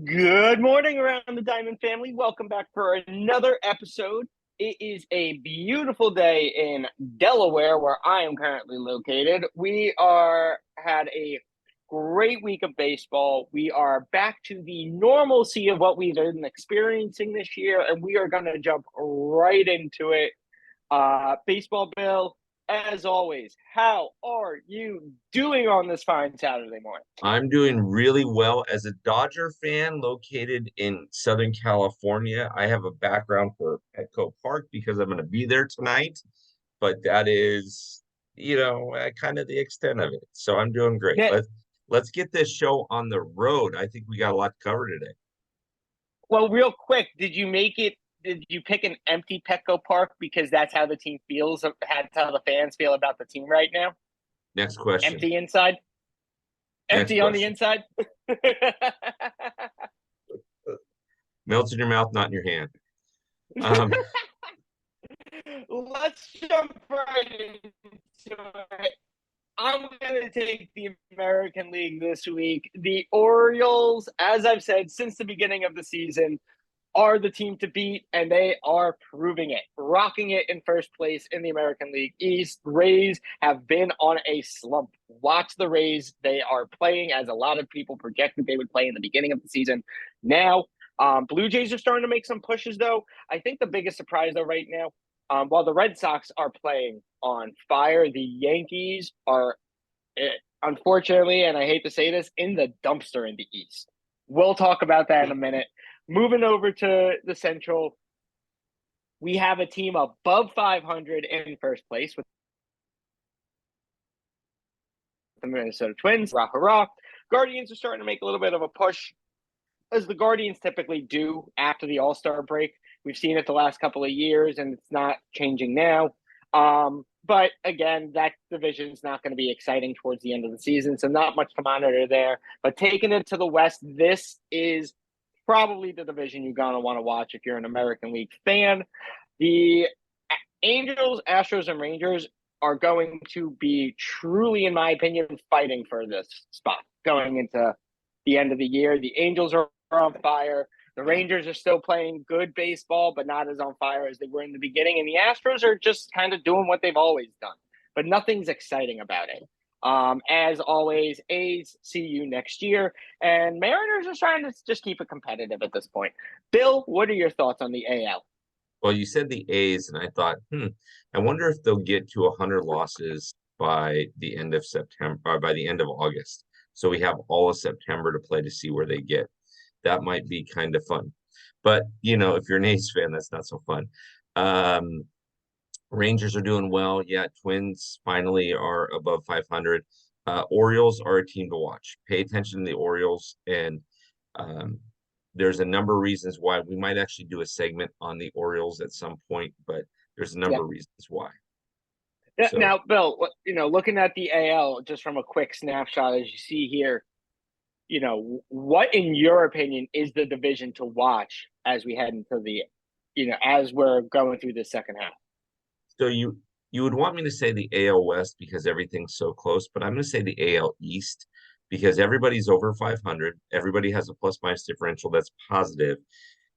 Good morning around the Diamond family. Welcome back for another episode. It is a beautiful day in Delaware, where I am currently located. We are had a great week of baseball. We are back to the normalcy of what we've been experiencing this year, and we are going to jump right into it. Baseball Bill, as always, how are you doing on this fine Saturday morning? I'm doing really well as a Dodger fan located in Southern California. I have a background for Petco Park because I'm going to be there tonight, but that is, kind of the extent of it. So I'm doing great. Yeah. Let's get this show on the road. I think we got a lot to cover today. Well, real quick, did you make it? Did you pick an empty Petco Park because that's how the team feels? That's how the fans feel about the team right now? Next question. Empty inside, Next empty on the question. inside. Melts in your mouth, not in your hand. Um, Let's jump right into it. I'm going to take the American League this week. The Orioles, as I've said since the beginning of the season, are the team to beat, and they are proving it, rocking it in first place in the American League East. Rays have been on a slump. Watch the Rays. They are playing as a lot of people projected they would play in the beginning of the season. Now, Blue Jays are starting to make some pushes, though. I think the biggest surprise, though, right now, while the Red Sox are playing on fire, the Yankees are, unfortunately, and I hate to say this, in the dumpster in the East. We'll talk about that in a minute. Moving over to the Central, we have a team above 500 in first place with the Minnesota Twins. Rah, hurrah. Guardians are starting to make a little bit of a push, as the Guardians typically do after the All-Star break. We've seen it the last couple of years, and it's not changing now. But again, that division is not going to be exciting towards the end of the season, so not much to monitor there. But taking it to the West, this is probably the division you're going to want to watch if you're an American League fan. The Angels, Astros, and Rangers are going to be truly, in my opinion, fighting for this spot going into the end of the year. The Angels are on fire. The Rangers are still playing good baseball, but not as on fire as they were in the beginning. And the Astros are just kind of doing what they've always done, but nothing's exciting about it. As always, A's, see you next year. And Mariners are trying to just keep it competitive at this point. Bill, what are your thoughts on the AL? well, you said the A's, and I thought, I wonder if they'll get to 100 losses by the end of September, or by the end of August. So we have all of September to play to see where they get. That might be kind of fun. But, if you're an A's fan, that's not so fun. Um, Rangers are doing well. Yeah, Twins finally are above 500. Orioles are a team to watch. Pay attention to the Orioles, and um, there's a number of reasons why. We might actually do a segment on the Orioles at some point, but there's a Yeah. number of reasons why. Now, So, Bill, looking at the AL just from a quick snapshot, as you see here, what, in your opinion, is the division to watch as we head into as we're going through the second half? so you would want me to say the AL West because everything's so close, but I'm going to say the AL East because everybody's over 500. Everybody has a plus minus differential that's positive,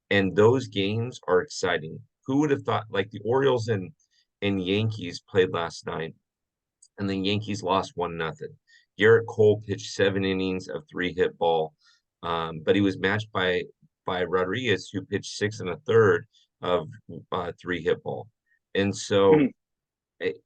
and those games are exciting. Who would have thought, like the Orioles and Yankees played last night, and the Yankees lost 1-0. Garrett Cole pitched 7 innings of 3-hit ball, but he was matched by Rodriguez, who pitched 6 1/3 of 3-hit ball. And so Mhm. it,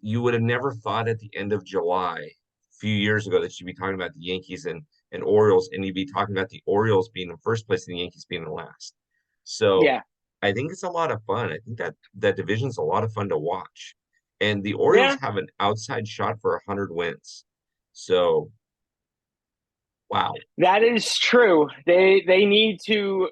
you would have never thought at the end of July, a few years ago, that you'd be talking about the Yankees and Orioles, and you'd be talking about the Orioles being in first place and the Yankees being in last. So Yeah. I think it's a lot of fun. I think that division's a lot of fun to watch. And the Orioles Yeah. have an outside shot for 100 wins. So, wow. That is true. They need to.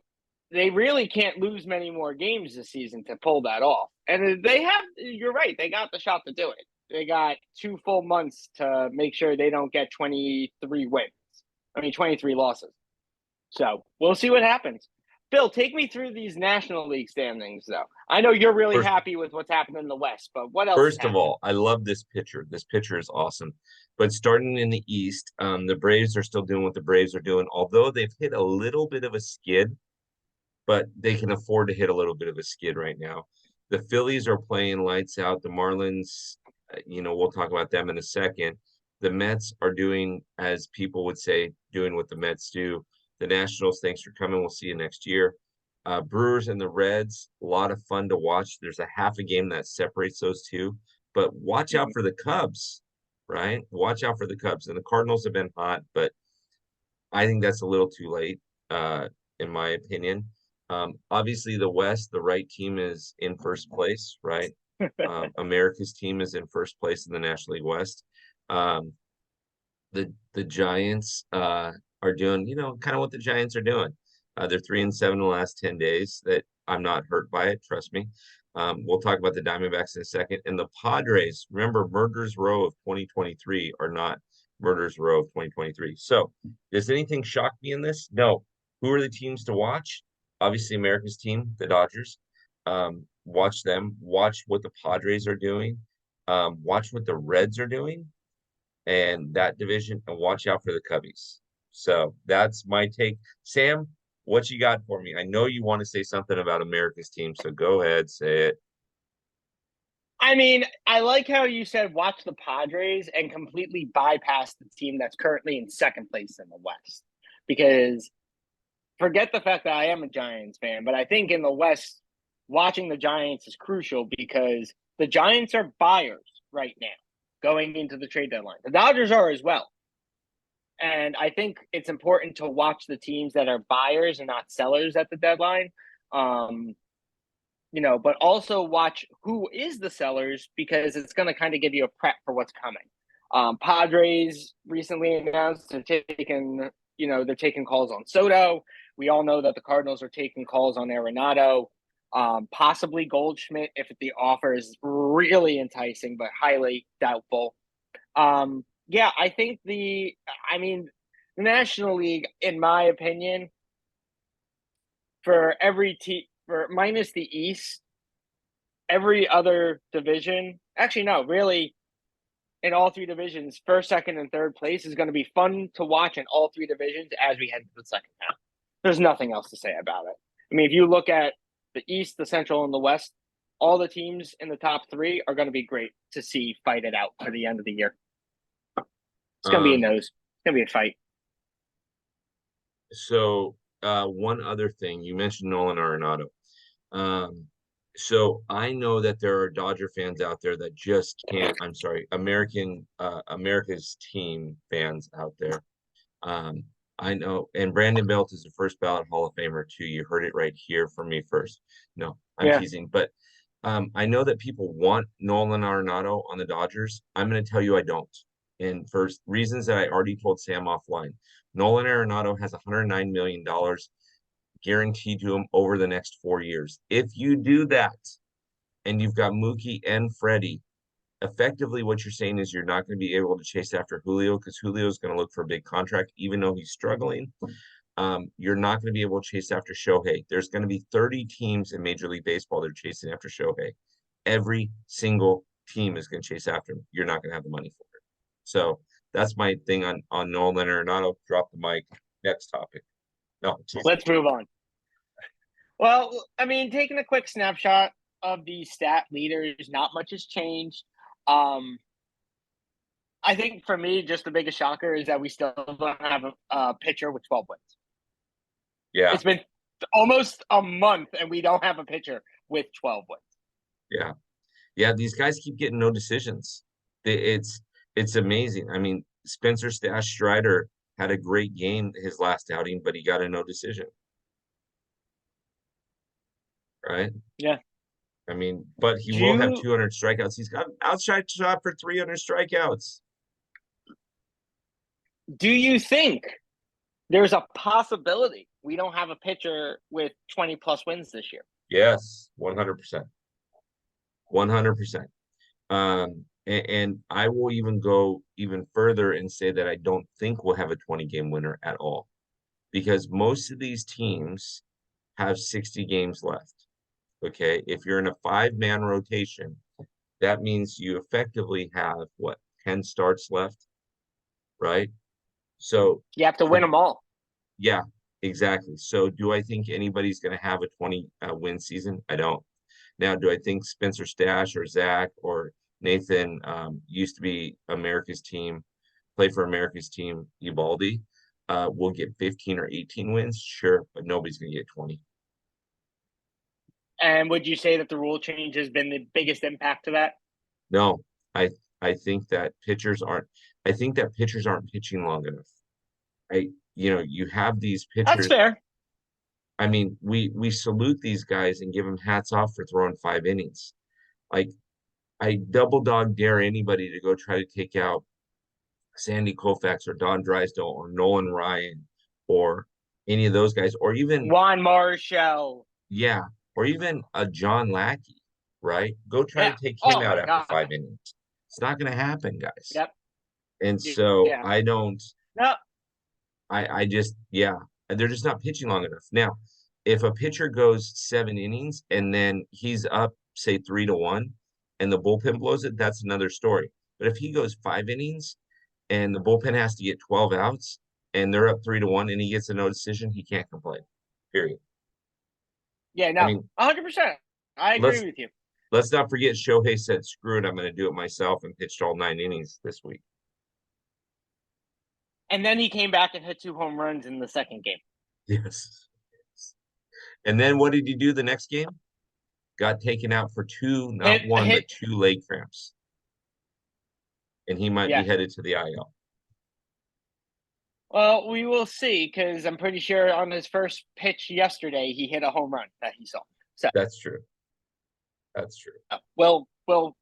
They really can't lose many more games this season to pull that off. And they have. You're right. They got the shot to do it. They got 2 full months to make sure they don't get 23 wins. 23 losses. So we'll see what happens. Bill, take me through these National League standings, though. I know you're really First, happy with what's happening in the West, but what else is first of happening? all, I love this pitcher. This pitcher is awesome. But starting in the East, the Braves are still doing what the Braves are doing, although they've hit a little bit of a skid, but they can afford to hit a little bit of a skid right now. The Phillies are playing lights out. The Marlins, we'll talk about them in a second. The Mets are doing, as people would say, doing what the Mets do. The Nationals, thanks for coming. We'll see you next year. Brewers and the Reds, a lot of fun to watch. There's a half a game that separates those two, but watch out for the Cubs, right? Watch out for the Cubs. And the Cardinals have been hot, but I think that's a little too late, in my opinion. Obviously, the West, the right team is in first place, right? America's team is in first place in the National League West. Um, the Giants are doing, kind of what the Giants are doing. They're 3-7 in the last 10 days. That I'm not hurt by it, trust me. We'll talk about the Diamondbacks in a second. And the Padres, remember, Murder's Row of 2023 are not Murder's Row of 2023. So, does anything shock me in this? No. Who are the teams to watch? Obviously, America's team, the Dodgers. Watch them. Watch what the Padres are doing. Watch what the Reds are doing and that division, and watch out for the Cubbies. So that's my take. Sam, what you got for me? I know you want to say something about America's team, so go ahead, say it. I mean, I like how you said watch the Padres and completely bypass the team that's currently in second place in the West. Because forget the fact that I am a Giants fan, but I think in the West, watching the Giants is crucial because the Giants are buyers right now going into the trade deadline. The Dodgers are as well. And I think it's important to watch the teams that are buyers and not sellers at the deadline. But also watch who is the sellers because it's going to kind of give you a prep for what's coming. Padres recently announced they're taking calls on Soto. We all know that the Cardinals are taking calls on Arenado, possibly Goldschmidt if the offer is really enticing, but highly doubtful. I think the National League, in my opinion, for every team, for minus the East, every other division, actually, no, really, in all three divisions, first, second, and third place is going to be fun to watch in all three divisions as we head to the second half. There's nothing else to say about it. I mean, if you look at the East, the Central, and the West, all the teams in the top three are going to be great to see fight it out for the end of the year. It's going to be a nose. It's going to be a fight. So, one other thing, you mentioned Nolan Arenado. So I know that there are Dodger fans out there that just can't, I'm sorry, America's team fans out there. I know, and Brandon Belt is the first ballot Hall of Famer too. You heard it right here from me first. No, I'm teasing, but I know that people want Nolan Arenado on the Dodgers. I'm going to tell you I don't. And for reasons that I already told Sam offline, Nolan Arenado has $109 million guaranteed to him over the next 4 years. If you do that and you've got Mookie and Freddie, effectively what you're saying is you're not going to be able to chase after Julio because Julio is going to look for a big contract, even though he's struggling. You're not going to be able to chase after Shohei. There's going to be 30 teams in Major League Baseball that are chasing after Shohei. Every single team is going to chase after him. You're not going to have the money for it. So that's my thing on Nolan Arenado. Drop the mic. Next topic. No, let's move on. Well, I mean, taking a quick snapshot of the stat leaders, not much has changed. I think for me, just the biggest shocker is that we still don't have a pitcher with 12 wins. Yeah. It's been almost a month and we don't have a pitcher with 12 wins. Yeah. Yeah, these guys keep getting no decisions. It's amazing. I mean, Spencer Stash Strider had a great game his last outing, but he got a no decision. Right? Yeah. I mean, but he will have 200 strikeouts. He's got an outside shot for 300 strikeouts. Do you think there's a possibility we don't have a pitcher with 20 plus wins this year? Yes, 100%. 100%. And I will even go even further and say that I don't think we'll have a 20-game winner at all because most of these teams have 60 games left. Okay, if you're in a 5-man rotation, that means you effectively have 10 starts left. right? So You have to for win them all. yeah, exactly. So do I think anybody's going to have a 20 win season? I don't. Now, do I think Spencer Stash or Zach or Nathan used to be America's team, play for America's team, Ubaldi, will get 15 or 18 wins? Sure, but nobody's going to get 20. And would you say that the rule change has been the biggest impact to that? No, I I think that pitchers aren't. I think that pitchers aren't pitching long enough. You have these That's pitchers. fair. I mean, we salute these guys and give them hats off for throwing 5 innings. Like I double dog dare anybody to go try to take out Sandy Koufax or Don Drysdale or Nolan Ryan or any of those guys, or even Juan Marshall. yeah, or even a John Lackey, right? Go try to Yeah. take him Oh out my after God. 5 innings. It's not going to happen, guys. Yep. And so Yeah. I don't. No. I just yeah, they're just not pitching long enough. Now, if a pitcher goes 7 innings and then he's up, say 3-1, and the bullpen blows it, that's another story. But if he goes 5 innings and the bullpen has to get 12 outs and they're up 3-1 and he gets a no decision, he can't complain. Period. Yeah. I No. mean, 100%. I let's agree with you. let's not forget Shohei said, "Screw it, I'm going to do it myself," and pitched all 9 innings this week. And then he came back and hit 2 home runs in the second game. Yes. And then what did he do the next game? Got taken out for two, not one, Hit. but two leg cramps. And he might be Yeah. headed to the IL. Well, we will see because I'm pretty sure on his first pitch yesterday he hit a home run that he saw. So That's true. That's true. we'll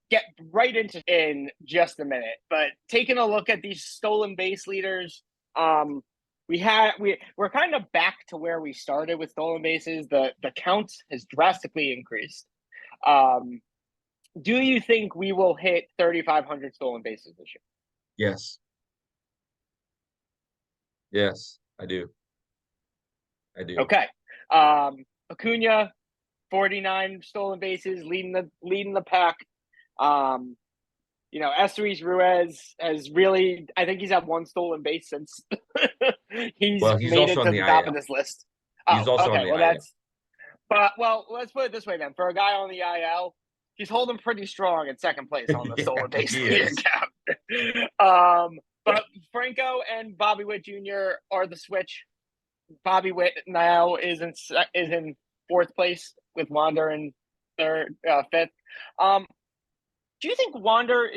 get right into in just a minute. But taking a look at these stolen base leaders, we're kind of back to where we started with stolen bases. The count has drastically increased. Do you think we will hit 3,500 stolen bases this year? Yes. Yes, I do. I do. Okay. Acuna, 49 stolen bases, leading the pack. Esteuris Ruiz has really, I think he's had one stolen base since he's Well, he's made also it on to the the top of IL. this list. He's Oh, also on okay. the Well, IL. let's put it this way then. For a guy on the IL, he's holding pretty strong in second place on the Yeah, stolen base he leader is. count. But Franco and Bobby Witt Jr. are the switch. Bobby Witt now is in fourth place with Wander in fifth. Do you think Wander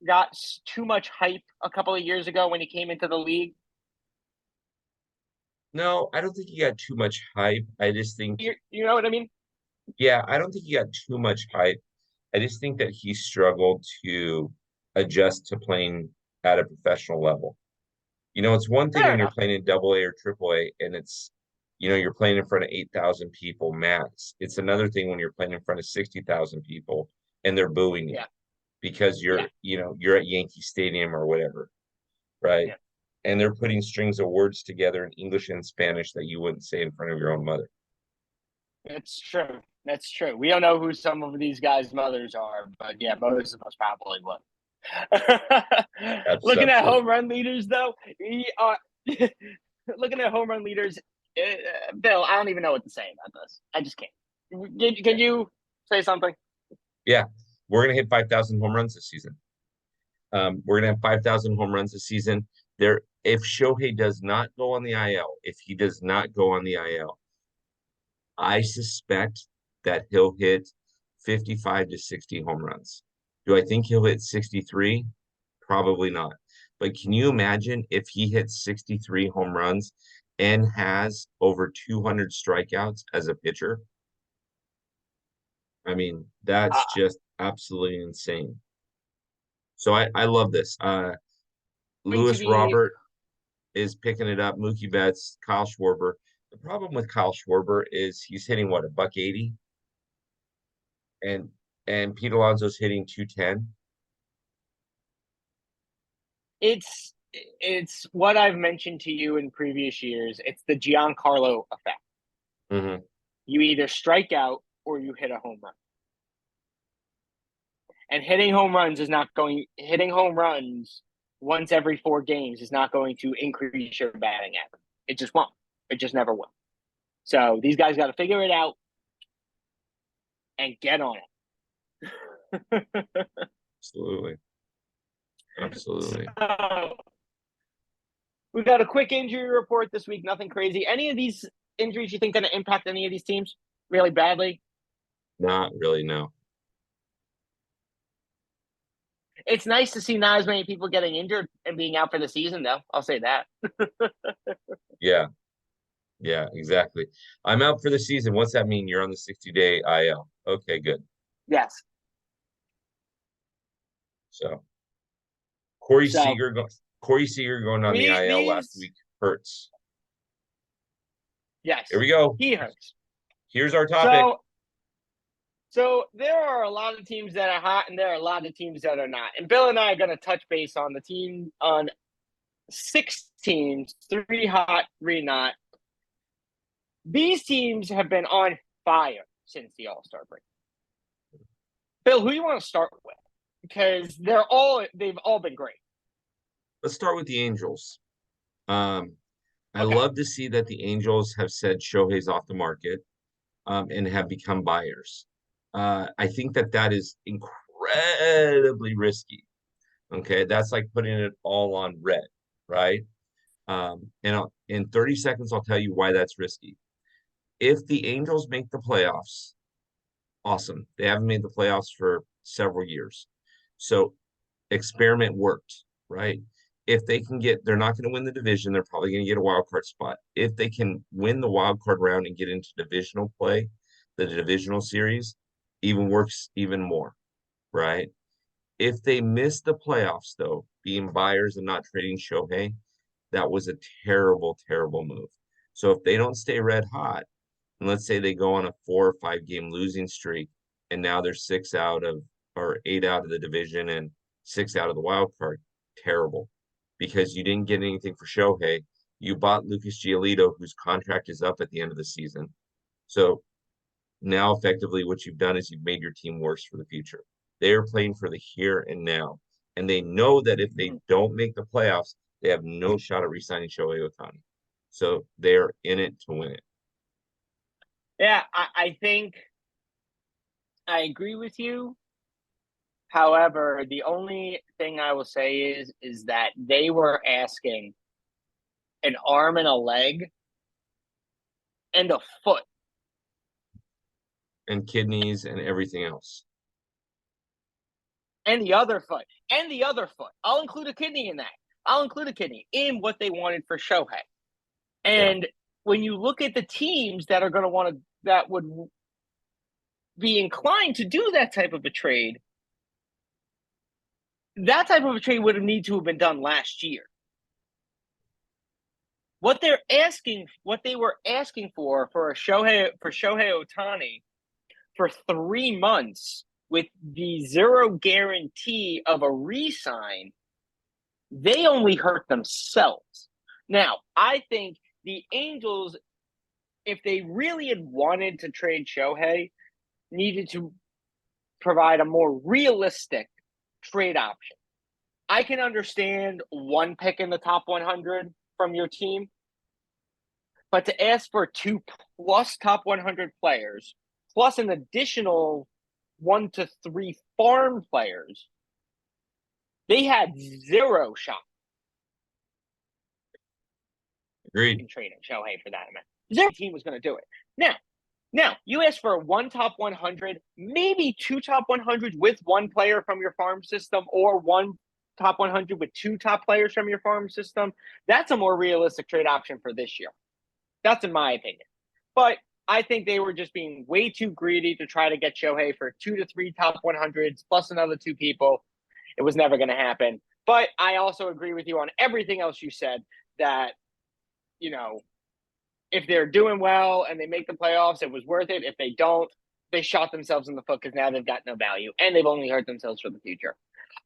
got too much hype a couple of years ago when he came into the league? No, I don't think he got too much hype. I just think, You know what I mean? yeah, I don't think he got too much hype. I just think that he struggled to adjust to playing at a professional level. It's one thing Fair when you're enough. playing in Double A or Triple A, and you're playing in front of 8,000 people max. It's another thing when you're playing in front of 60,000 people and they're booing you Yeah. because Yeah. you're at Yankee Stadium or whatever, right? Yeah. And they're putting strings of words together in English and Spanish that you wouldn't say in front of your own mother. That's true. That's true. We don't know who some of these guys' mothers are, but yeah, most of us probably would. Looking at Absolutely. home run leaders, though, looking at home run leaders, Bill, I don't even know what to say about this. I just can't. Can you say something? Yeah, we're gonna hit 5,000 home runs this season. We're gonna have 5,000 home runs this season. If Shohei does not go on the IL, if he does not go on the IL, I suspect that he'll hit 55 to 60 home runs. Do I think he'll hit 63? Probably not. But can you imagine if he hits 63 home runs and has over 200 strikeouts as a pitcher? I mean, that's Uh, just absolutely insane. So I love this. going to Lewis be Robert is picking it up. Mookie Betts, Kyle Schwarber. The problem with Kyle Schwarber is he's hitting what, a buck 80, and Pete Alonso's hitting 210. it's what I've mentioned to you in previous years. It's the Giancarlo effect. Mm-hmm. You either strike out or you hit a home run. And hitting home runs once every 4 games is not going to increase your batting average. It just won't. It just never will. So these guys got to figure it out and get on it. Absolutely. Absolutely. So, we got a quick injury report this week. Nothing crazy. Any of these injuries you think going to impact any of these teams really badly? Not really, no. It's nice to see not as many people getting injured and being out for the season, though. I'll say that. Yeah. Yeah, exactly. I'm out for the season. What's that mean? You're on the 60-day IL. Okay, good. Yes. So So Corey Seager going on the IL last these, week hurts. yes, Here we go. he hurts. Here's our topic. So there are a lot of teams that are hot, and there are a lot of teams that are not. And Bill and I are going to touch base on 6 teams, 3 hot, 3 not. These teams have been on fire since the All-Star break. Bill, who do you want to start with? Because they've all been great. Let's start with the Angels. I Okay. love to see that the Angels have said Shohei's off the market and have become buyers. I think that is incredibly risky. Okay, that's like putting it all on red, right? And in 30 seconds, I'll tell you why that's risky. If the Angels make the playoffs, awesome. They haven't made the playoffs for several years. So experiment worked, right? If they can they're not going to win the division. They're probably going to get a wild card spot. If they can win the wild card round and get into divisional play, the divisional series, even works even more, right? If they miss the playoffs, though, being buyers and not trading Shohei, that was a terrible, terrible move. So if they don't stay red hot, and let's say they go on a 4 or 5 game losing streak, and now they're 8 out of the division and 6 out of the wild card, terrible. Because you didn't get anything for Shohei. You bought Lucas Giolito, whose contract is up at the end of the season. So now effectively what you've done is you've made your team worse for the future. They are playing for the here and now. And they know that if they don't make the playoffs, they have no shot at re-signing Shohei Ohtani. So they're in it to win it. Yeah, I think I agree with you. However, the only thing I will say is that they were asking an arm and a leg and a foot. And kidneys and everything else. And the other foot. And the other foot. I'll include a kidney in that. I'll include a kidney in what they wanted for Shohei. And when you look at the teams that are going to that would be inclined to do that type of a trade, that type of a trade would have need to have been done last year. What they were asking for Shohei Ohtani for 3 months with the zero guarantee of a re-sign, they only hurt themselves. Now, I think the Angels, if they really had wanted to trade Shohei, needed to provide a more realistic trade option. I can understand 1 pick in the top 100 from your team, but to ask for 2 plus top 100 players, plus an additional 1 to 3 farm players, they had 0 shot. Agreed. In trading Shohei for that amount. Zero team was going to do it. Now, you ask for 1 top 100, maybe 2 top 100s with 1 player from your farm system, or 1 top 100 with 2 top players from your farm system. That's a more realistic trade option for this year. That's in my opinion. But I think they were just being way too greedy to try to get Shohei for 2 to 3 top 100s plus another 2 people. It was never going to happen. But I also agree with you on everything else you said that, if they're doing well and they make the playoffs, it was worth it. If they don't, they shot themselves in the foot because now they've got no value and they've only hurt themselves for the future.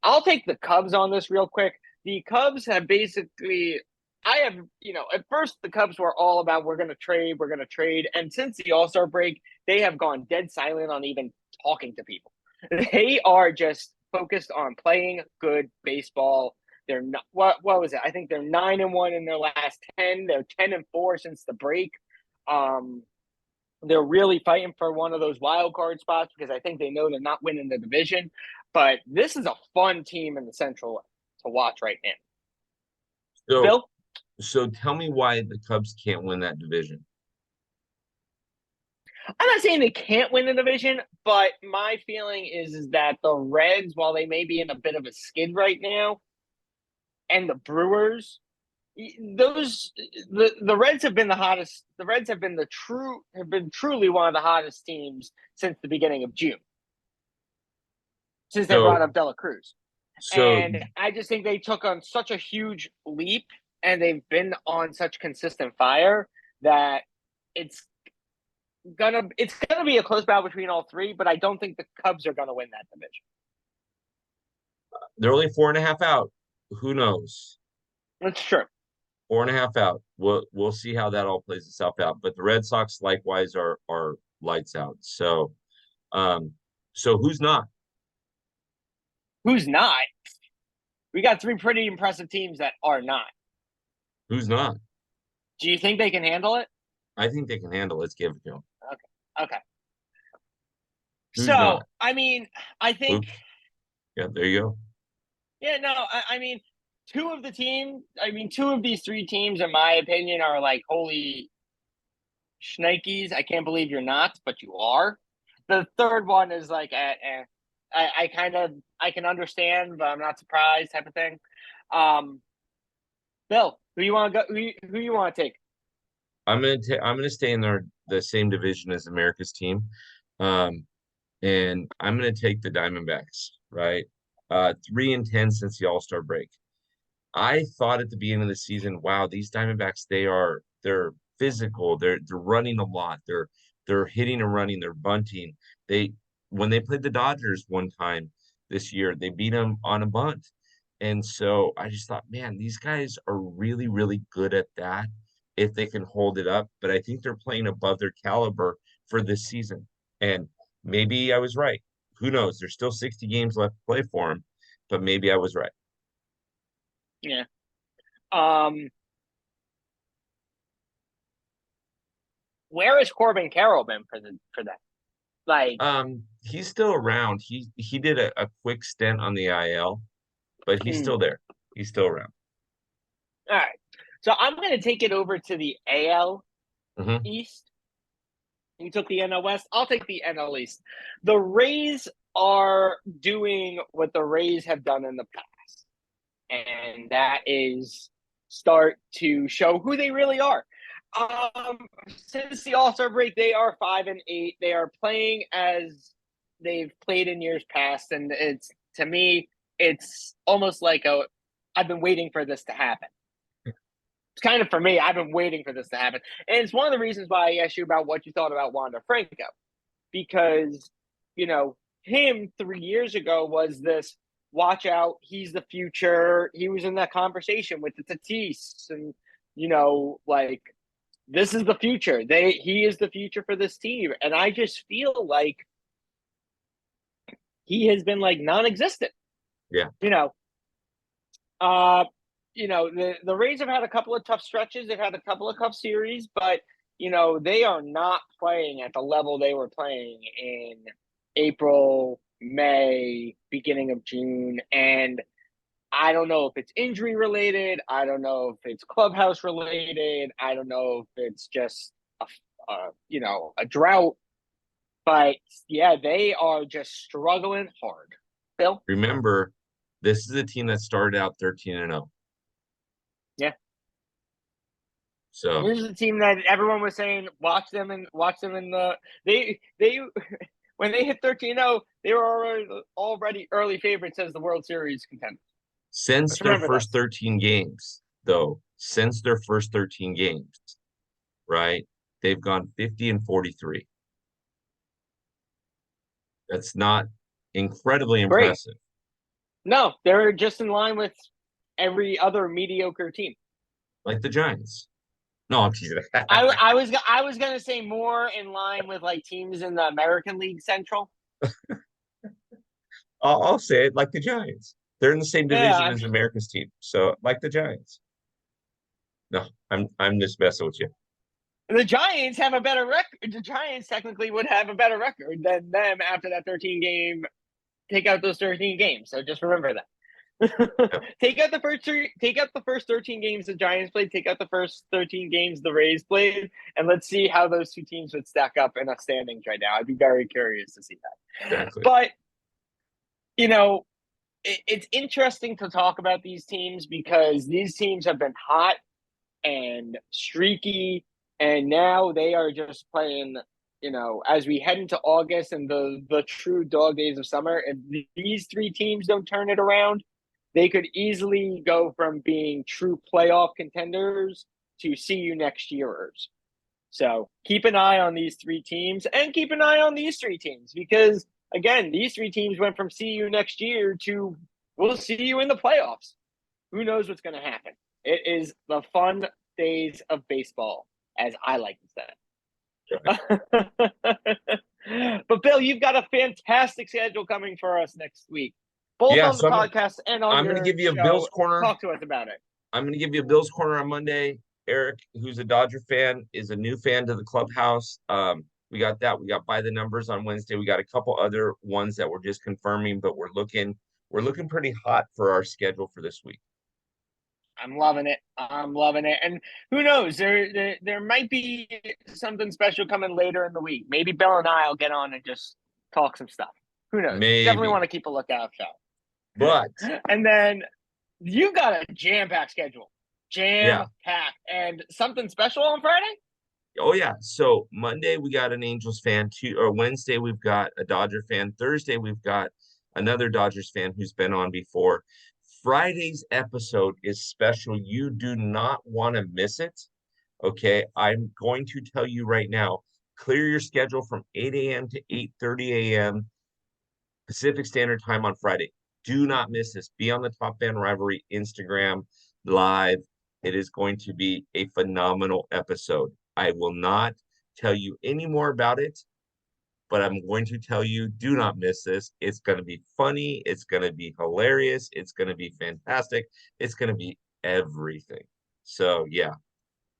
I'll take the Cubs on this real quick. The Cubs have basically, at first the Cubs were all about we're going to trade. And since the All-Star break, they have gone dead silent on even talking to people. They are just focused on playing good baseball. They're not. What was it? I think they're 9-1 in their last 10. They're 10-4 since the break. They're really fighting for one of those wild card spots because I think they know they're not winning the division. But this is a fun team in the Central to watch right now. So, Bill? so tell me why the Cubs can't win that division. I'm not saying they can't win the division, but my feeling is that the Reds, while they may be in a bit of a skid right now, and the Brewers, the Reds have been the hottest. The Reds have been truly one of the hottest teams since the beginning of June, since they brought So, up Dela Cruz. so And I just think they took on such a huge leap and they've been on such consistent fire that it's gonna be a close battle between all three, but I don't think the Cubs are gonna win that division. they're only 4.5 out. Who knows? That's true. 4.5 out. We'll see how that all plays itself out. But the Red Sox likewise are lights out. So who's not? Who's not? We got three pretty impressive teams that are not. Who's not? Do you think they can handle it? I think they can handle it. Let's give it to them. Okay. Who's So, not? I mean, I think. Oops. Yeah, there you go. Yeah, no, I mean, two of these three teams, in my opinion, are like holy shnikes. I can't believe you're not, but you are. The third one is like, I can understand, but I'm not surprised, type of thing. Bill, who you want to go? Who you want to take? I'm gonna stay in the same division as America's team. Um, and I'm gonna take the Diamondbacks, right? 3-10 since the All-Star break. I thought at the beginning of the season, wow, these Diamondbacks, they're physical, they're running a lot, they're hitting and running, they're bunting. They when they played the Dodgers one time this year, they beat them on a bunt. And so I just thought, man, these guys are really, really good at that if they can hold it up. But I think they're playing above their caliber for this season. And maybe I was right. Who knows? There's still 60 games left to play for them, but maybe I was right. Yeah. Where has Corbin Carroll been for that? Like, He's still around. He did a quick stint on the IL, but he's still there. He's still around. all right. So I'm going to take it over to the AL Mm-hmm. East. You took the NL West. I'll take the NL East. The Rays are doing what the Rays have done in the past, and that is start to show who they really are. Since the All-Star break, they are 5-8. They are playing as they've played in years past, and it's to me, it's almost like I've been waiting for this to happen. It's kind of for me, I've been waiting for this to happen. And it's one of the reasons why I asked you about what you thought about Wander Franco. Because, him 3 years ago was this watch out, he's the future. He was in that conversation with the Tatis and, like this is the future. He is the future for this team. And I just feel like he has been like non-existent. Yeah. The Rays have had a couple of tough stretches. They've had a couple of tough series, but they are not playing at the level they were playing in April, May, beginning of June. And I don't know if it's injury related. I don't know if it's clubhouse related. I don't know if it's just a drought. But yeah, they are just struggling hard. Bill? Remember, this is a team that started out 13-0. Yeah. So this is a team that everyone was saying watch them in the they when they hit 13-0, they were already early favorites as the World Series contenders. since their first 13 games, right? They've gone 50-43. That's not incredibly impressive. No, they're just in line with every other mediocre team. Like the Giants. No, I'm teasing. I was gonna say more in line with like teams in the American League Central. I'll say it like the Giants. They're in the same Yeah, division as America's team. So like the Giants. No, I'm just messing with you. the Giants have a better record. The Giants technically would have a better record than them after that 13 game. Take out those 13 games. So just remember that. Yep. Take out the first three. Take out the first 13 games the Giants played. Take out the first 13 games the Rays played, and let's see how those two teams would stack up in a standings right now. I'd be very curious to see that. Exactly. But it's interesting to talk about these teams because these teams have been hot and streaky, and now they are just playing. As we head into August and the true dog days of summer, if these three teams don't turn it around, they could easily go from being true playoff contenders to see you next yearers. So keep an eye on these three teams and keep an eye on these three teams because, again, these three teams went from see you next year to we'll see you in the playoffs. Who knows what's going to happen? It is the fun days of baseball, as I like to say. But, Bill, you've got a fantastic schedule coming for us next week, both Yeah, on the so podcast and on I'm your going to give you a show. Bills corner. Talk to us about it. I'm going to give you a Bills corner on Monday. Eric, who's a Dodger fan, is a new fan to the clubhouse. We got that. We got by the numbers on Wednesday. We got a couple other ones that we're just confirming, but we're looking pretty hot for our schedule for this week. I'm loving it. And who knows? There might be something special coming later in the week. Maybe Bill and I will get on and just talk some stuff. Who knows? Maybe. Definitely want to keep a lookout show. But and then you got a jam-packed schedule. Jam-packed. And something special on Friday? Oh yeah. So Monday we got an Angels fan, Wednesday we've got a Dodger fan. Thursday we've got another Dodgers fan who's been on before. Friday's episode is special. You do not want to miss it. Okay. I'm going to tell you right now, clear your schedule from 8 a.m. to 8:30 a.m. Pacific Standard Time on Friday. Do not miss this. Be on the Top Fan Rivalry Instagram live. It is going to be a phenomenal episode. I will not tell you any more about it, but I'm going to tell you, do not miss this. It's going to be funny. It's going to be hilarious. It's going to be fantastic. It's going to be everything. So yeah,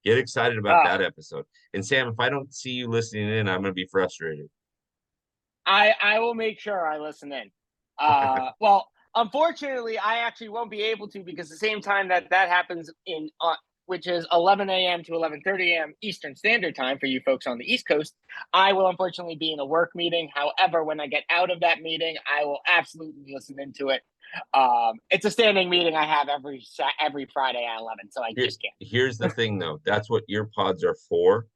get excited about that episode. And Sam, if I don't see you listening in, I'm going to be frustrated. I will make sure I listen in. Well, unfortunately, I actually won't be able to because the same time that happens in which is 11 a.m. to 11:30 a.m. Eastern Standard Time for you folks on the East Coast, I will unfortunately be in a work meeting. However, when I get out of that meeting, I will absolutely listen into it. It's a standing meeting I have every Friday at 11, so I just can't. Here's the thing, though. That's what ear pods are for.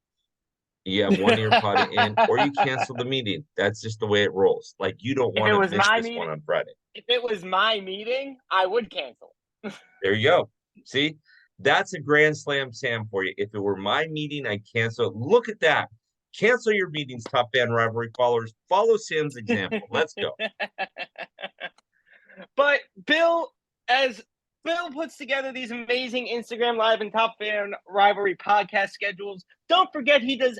You have one ear pod in, or you cancel the meeting. That's just the way it rolls. Like, you don't want to miss this one on Friday. If it was my meeting, I would cancel. There you go. See? That's a grand slam, Sam, for you. If it were my meeting, I'd cancel. Look at that. Cancel your meetings, Top Fan Rivalry followers. Follow Sam's example. Let's go. But as Bill puts together these amazing Instagram Live and Top Fan Rivalry podcast schedules, don't forget he does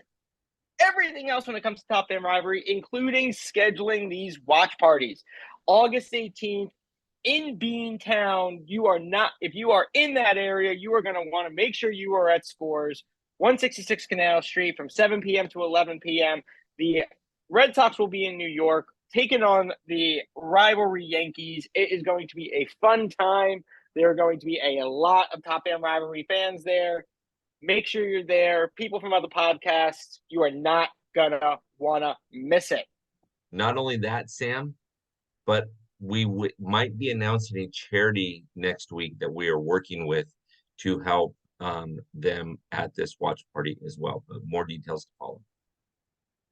everything else when it comes to Top Fan Rivalry, including scheduling these watch parties. August 18th, in Beantown, if you are in that area, you are going to want to make sure you are at Scores, 166 Canal Street from 7 p.m. to 11 p.m. The Red Sox will be in New York, taking on the rivalry Yankees. It is going to be a fun time. There are going to be a lot of Top Fan Rivalry fans there. Make sure you're there. People from other podcasts, you are not going to want to miss it. Not only that, Sam, but we might be announcing a charity next week that we are working with to help them at this watch party as well. But more details to follow.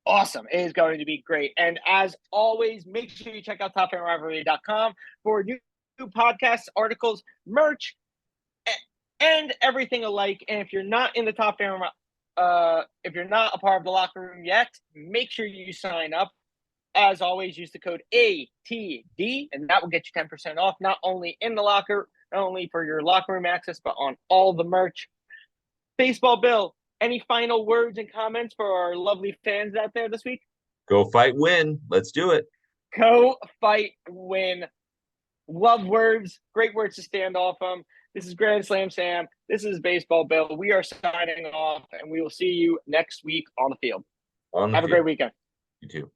Awesome. It is going to be great. And as always, make sure you check out TopFanRivalry.com for new podcasts, articles, merch, and everything alike. And if you're not in the Top Fan, if you're not a part of the locker room yet, make sure you sign up. As always, use the code ATD, and that will get you 10% off, not only in the locker, not only for your locker room access, but on all the merch. Baseball Bill, any final words and comments for our lovely fans out there this week? Go fight, win. Let's do it. Go fight, win. Love words, great words to stand off them. This is Grand Slam Sam. This is Baseball Bill. We are signing off, and we will see you next week on the field. On the Have a great field. weekend. You too.